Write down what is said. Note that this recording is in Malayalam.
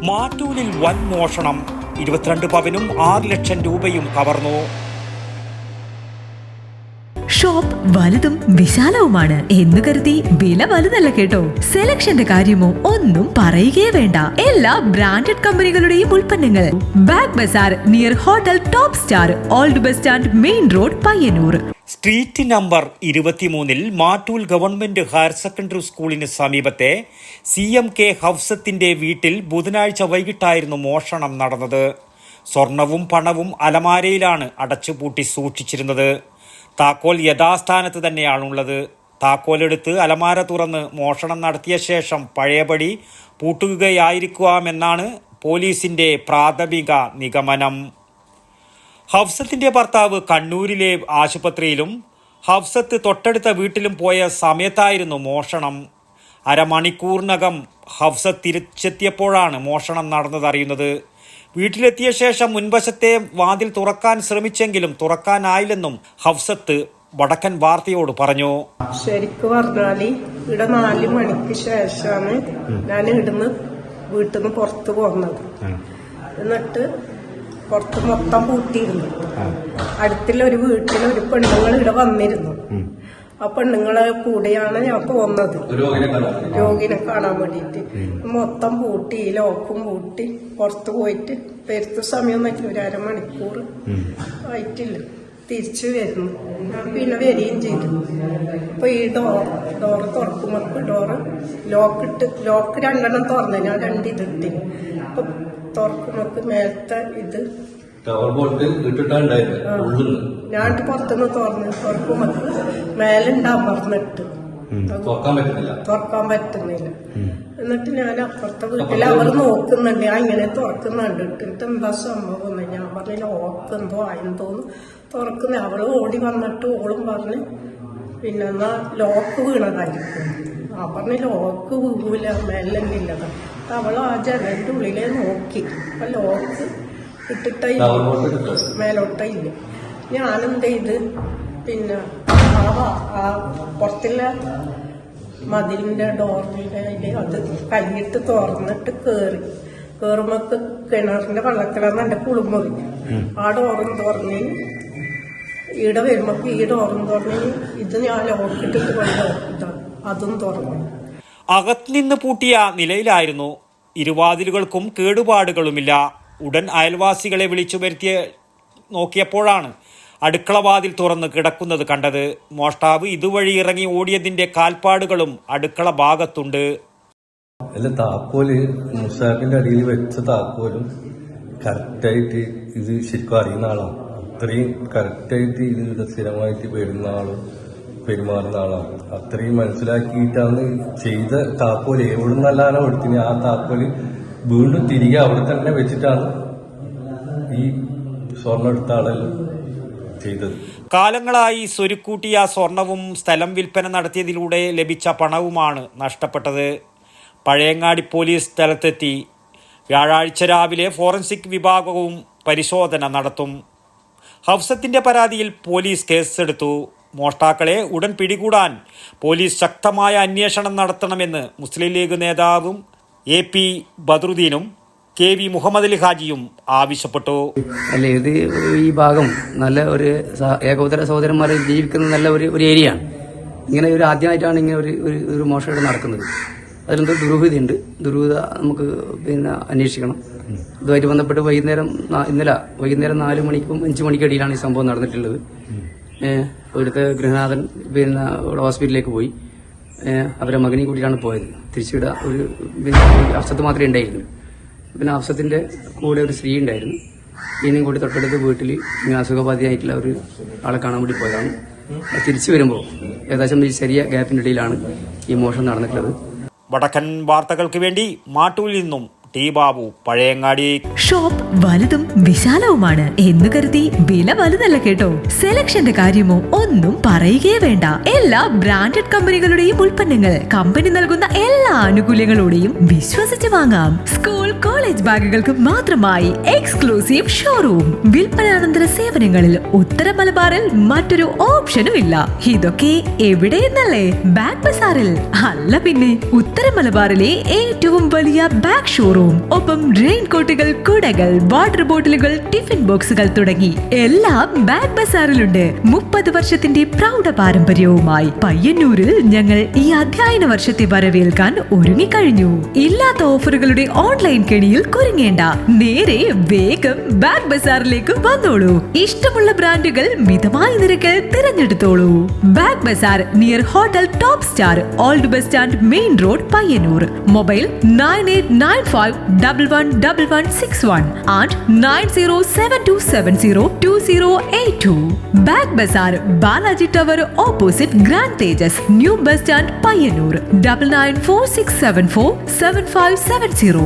മാറ്റൂലിൽ വൻ മോഷണം, 22 പവനും 6 ലക്ഷം രൂപയും കവർന്നു. ഷോപ്പ് വലുതും വിശാലവുമാണ് എന്ന് കരുതി വില വലുതല്ല കേട്ടോ. സെലക്ഷന്റെ കാര്യമോ ഒന്നും പറയുകയേ വേണ്ട. എല്ലാ ബ്രാൻഡഡ് കമ്പനികളുടെയും ഉൽപ്പന്നങ്ങൾ. Bag bazaar near hotel top star, old bus stand, main road, Payyanur. Street number 23-ൽ മാട്ടൂൽ ഗവൺമെന്റ് ഹയർ സെക്കൻഡറി സ്കൂളിന് സമീപത്തെ CMK ഹഫ്സത്തിന്റെ വീട്ടിൽ ബുധനാഴ്ച വൈകിട്ടായിരുന്നു മോഷണം നടന്നത്. സ്വർണവും പണവും അലമാരയിലാണ് അടച്ചുപൂട്ടി സൂക്ഷിച്ചിരുന്നത്. താക്കോൽ യഥാസ്ഥാനത്ത് തന്നെയാണുള്ളത്. താക്കോലെടുത്ത് അലമാര തുറന്ന് മോഷണം നടത്തിയ ശേഷം പഴയപടി പൂട്ടുകയായിരിക്കാമെന്നാണ് പോലീസിന്റെ പ്രാഥമിക നിഗമനം. ഹഫ്സത്തിന്റെ ഭർത്താവ് കണ്ണൂരിലെ ആശുപത്രിയിലും ഹഫ്സത്ത് തൊട്ടടുത്ത വീട്ടിലും പോയ സമയത്തായിരുന്നു മോഷണം. അരമണിക്കൂറിനകം ഹഫ്സത്ത് തിരിച്ചെത്തിയപ്പോഴാണ് മോഷണം നടന്നതറിയുന്നത്. വീട്ടിലെത്തിയ ശേഷം മുൻവശത്തെ വാതിൽ തുറക്കാൻ ശ്രമിച്ചെങ്കിലും തുറക്കാനായില്ലെന്നും ഹഫ്സത്ത് വടക്കൻ വാർത്തയോട് പറഞ്ഞു. ശരിക്കും പറഞ്ഞാല് ഇവിടെ 4 മണിക്ക് ശേഷമാണ് ഞാൻ ഇവിടുന്ന് വീട്ടിൽ നിന്ന് പുറത്ത് പോകുന്നത്. എന്നിട്ട് പുറത്ത് മൊത്തം പൂട്ടിയിരുന്നു. അടുത്തുള്ള ഒരു വീട്ടിൽ ഒരു പെണ്ണുങ്ങൾ ഇവിടെ വന്നിരുന്നു. ആ പെണ്ണുങ്ങളെ കൂടെയാണ് ഞാൻ പോകുന്നത്, രോഗിനെ കാണാൻ വേണ്ടിയിട്ട്. മൊത്തം പൂട്ടി, ലോക്കും പൂട്ടി പുറത്ത് പോയിട്ട് പെരുത്ത സമയം പറ്റില്ല, ഒരു അരമണിക്കൂർ ആയിട്ടില്ല. തിരിച്ചു വരുന്നു, പിന്നെ വരികയും ചെയ്തു. അപ്പൊ ഈ ഡോറ് തുറക്കുമ്പോ ലോക്ക് 2 തുറന്നു. ഞാൻ 2 ഇതിട്ടി. അപ്പൊ തുറക്കുമ്പോ മേലത്തെ ഇത് ഞാൻ പുറത്തുനിന്ന് തുറക്കുമ്പോ മേലുണ്ടാവും പറഞ്ഞിട്ട് തുറക്കാൻ പറ്റുന്നില്ല. എന്നിട്ട് ഞാൻ അപ്പുറത്തെ വീട്ടിൽ അവർ നോക്കുന്നുണ്ട്, ഞാൻ ഇങ്ങനെ തുറക്കുന്നുണ്ട്. ഇട്ടിട്ട് എന്താ സംഭവം? ഞാൻ പറഞ്ഞ ലോക്ക് എന്തോ ആയെന്തോന്ന് തുറക്കുന്ന. അവള് ഓടി വന്നിട്ട് ഓളും പറഞ്ഞ് പിന്നെ എന്നാ ലോക്ക് വീണതായിരിക്കും. ആ പറഞ്ഞ ലോക്ക് വീഴൂല, മേലില്ലതാ. അവള് ആ ജനലിന്റെ ഉള്ളിലെ നോക്കി. അപ്പൊ ലോക്ക് ഇട്ടിട്ടില്ല, മേലോട്ടില്ല. ഞാനെന്ത് ചെയ്ത് പിന്നെ ആ പുറത്തുള്ള മതിലിന്റെ ഡോറിന്റെ അത് കൈയിട്ട് തുറന്നിട്ട് കേറുമ്പോ കിണറിന്റെ വെള്ളത്തിലാണ് എന്റെ കുളിമുറി. ആ ഡോറും തുറന്ന് ഈടെ വരുമ്പോ ഈ ഡോറും തുറന്ന് ഇത് ഞാൻ ലോക്കിട്ടിട്ട് കൊണ്ട് അതും തുറന്നു. അകത്തുനിന്ന് പൂട്ടിയ നിലയിലായിരുന്നു. ഇരുവാതിലുകൾക്കും കേടുപാടുകളുമില്ല. ഉടൻ അയൽവാസികളെ വിളിച്ചു വരുത്തി നോക്കിയപ്പോഴാണ് അടുക്കളവാതിൽ തുറന്ന് കിടക്കുന്നത് കണ്ടത്. മോഷ്ടാവ് ഇതുവഴി ഇറങ്ങി ഓടിയതിന്റെ കാൽപ്പാടുകളും അടുക്കള ഭാഗത്തുണ്ട്. താക്കോല് മുസാഫിന്റെ അടിയിൽ വെച്ച താക്കോലും കറക്റ്റായിട്ട് ഇത് ശരിക്കും അറിയുന്ന ആളാണ്. അത്രയും കറക്റ്റായിട്ട് ഇത് സ്ഥിരമായിട്ട് പെരുമാറുന്ന ആളാണ്. അത്രയും മനസ്സിലാക്കിയിട്ടാണ് ചെയ്ത. താക്കോല് എവിടെ നിന്നല്ലാനോ എടുത്തിന് ആ താക്കോല് വീണ്ടും തിരികെ അവിടെ തന്നെ വെച്ചിട്ടാണ് ഈ സ്വർണ്ണം എടുത്ത ആളെല്ലാം ചെയ്തത്. കാലങ്ങളായി സ്വരുക്കൂട്ടിയ സ്വർണവും സ്ഥലം വിൽപ്പന നടത്തിയതിലൂടെ ലഭിച്ച പണവുമാണ് നഷ്ടപ്പെട്ടത്. പഴയങ്ങാടി പോലീസ് സ്ഥലത്തെത്തി. വ്യാഴാഴ്ച രാവിലെ ഫോറൻസിക് വിഭാഗവും പരിശോധന നടത്തും. ഹഫ്സത്തിന്റെ പരാതിയിൽ പോലീസ് കേസെടുത്തു. മോഷ്ടാക്കളെ ഉടൻ പിടികൂടാൻ പോലീസ് ശക്തമായ അന്വേഷണം നടത്തണമെന്ന് മുസ്ലിം ലീഗ് നേതാവും AP ബദറുദ്ദീനും KV മുഹമ്മദ് അലി ഹാജിയും ആവശ്യപ്പെട്ടു. അല്ലേ, ഇത് ഈ ഭാഗം നല്ല ഒരു ഏകോദര സഹോദരന്മാരെ ജീവിക്കുന്ന നല്ല ഒരു ഏരിയയാണ്. ഇങ്ങനെ ഒരു ആദ്യമായിട്ടാണ് ഇങ്ങനെ ഒരു മോഷണം നടക്കുന്നത്. അതിലെന്തോ ദുരൂഹതയുണ്ട്. ദുരൂഹത നമുക്ക് പിന്നെ അന്വേഷിക്കണം. ഇതുമായിട്ട് ബന്ധപ്പെട്ട് ഇന്നലെ വൈകുന്നേരം 4 മണിക്കും 5 മണിക്കും ഇടയിലാണ് ഈ സംഭവം നടന്നിട്ടുള്ളത്. ഇവിടുത്തെ ഗൃഹനാഥൻ പിന്നെ ഹോസ്പിറ്റലിലേക്ക് പോയി. അവരെ മകനെ കൂട്ടിയിട്ടാണ് പോയത്. തിരിച്ചിവിടെ ഒരു ഹഫ്സത്ത് മാത്രമേ ഉണ്ടായിരുന്നു. പിന്നെ ഹഫ്സത്തിന്റെ കൂടെ ഒരു സ്ത്രീ ഉണ്ടായിരുന്നു. ഇതിനും കൂടി തൊട്ടടുത്ത് വീട്ടിൽ ഇങ്ങനെ അസുഖബാധിയായിട്ടുള്ള ഒരു ആളെ കാണാൻ വേണ്ടി പോയതാണ്. തിരിച്ചു വരുമ്പോൾ ഏകദേശം ഈ ചെറിയ ഗ്യാപ്പിന്റെ ഇടയിലാണ് ഈ മോഷണം നടന്നിട്ടുള്ളത്. വടക്കൻ വാർത്തകൾക്ക് വേണ്ടി മാട്ടൂലിൽ നിന്നും ടി ബാബു, പഴയങ്ങാടി. ഷോപ്പ് വലുതും വിശാലവുമാണ് എന്ന് കരുതി വില വലുതല്ല കേട്ടോ. സെലക്ഷന്റെ കാര്യമോ ഒന്നും പറയുകയേ വേണ്ട. എല്ലാ ബ്രാൻഡഡ് കമ്പനികളുടെയും ഉൽപ്പന്നങ്ങൾ. കമ്പനി നൽകുന്ന എല്ലാ ആനുകൂല്യങ്ങളോടെയും വിശ്വസിച്ച് വാങ്ങാം. സ്കൂൾ കോളേജ് ബാഗുകൾക്ക് മാത്രമായി എക്സ്ക്ലൂസീവ് ഷോറൂം. വിൽപ്പനാനന്തര സേവനങ്ങളിൽ ഉത്തര മലബാറിൽ മറ്റൊരു ഓപ്ഷനും ഇല്ല. ഇതൊക്കെ എവിടെയെന്നല്ലേ? ബാഗ് ബസാറിൽ. അല്ല പിന്നെ, ഉത്തര മലബാറിലെ ഏറ്റവും വലിയ ബാഗ് ഷോറൂം ഷോറൂം. ഒപ്പം റെയിൻ കോട്ടുകൾ, കുടകൾ, വാട്ടർ ബോട്ടിലുകൾ, ടിഫിൻ ബോക്സുകൾ തുടങ്ങി എല്ലാം ബാഗ് ബസാറിലുണ്ട്. 30 വർഷത്തിന്റെ പ്രൗഢ പാരമ്പര്യവുമായി പയ്യന്നൂരിൽ ഞങ്ങൾ ഈ അധ്യയന വർഷത്തെ വരവേൽക്കാൻ ഒരുങ്ങിക്കഴിഞ്ഞു. ഇല്ലാത്ത ഓഫറുകളുടെ ഓൺലൈൻ കെണിയിൽ കുരുങ്ങേണ്ട, നേരെ വേഗം ബാഗ് ബസാറിലേക്ക് വന്നോളൂ. ഇഷ്ടമുള്ള ബ്രാൻഡുകൾ മിതമായ നിരക്കിൽ തിരഞ്ഞെടുത്തോളൂ. Bag bazaar near hotel top star, old bus stand, main road, Payyanur. Mobile 9895111161 and 9072702082. Bag bazaar, Balaji tower opposite grand Tejas, new bus stand, Payyanur. 9946747570.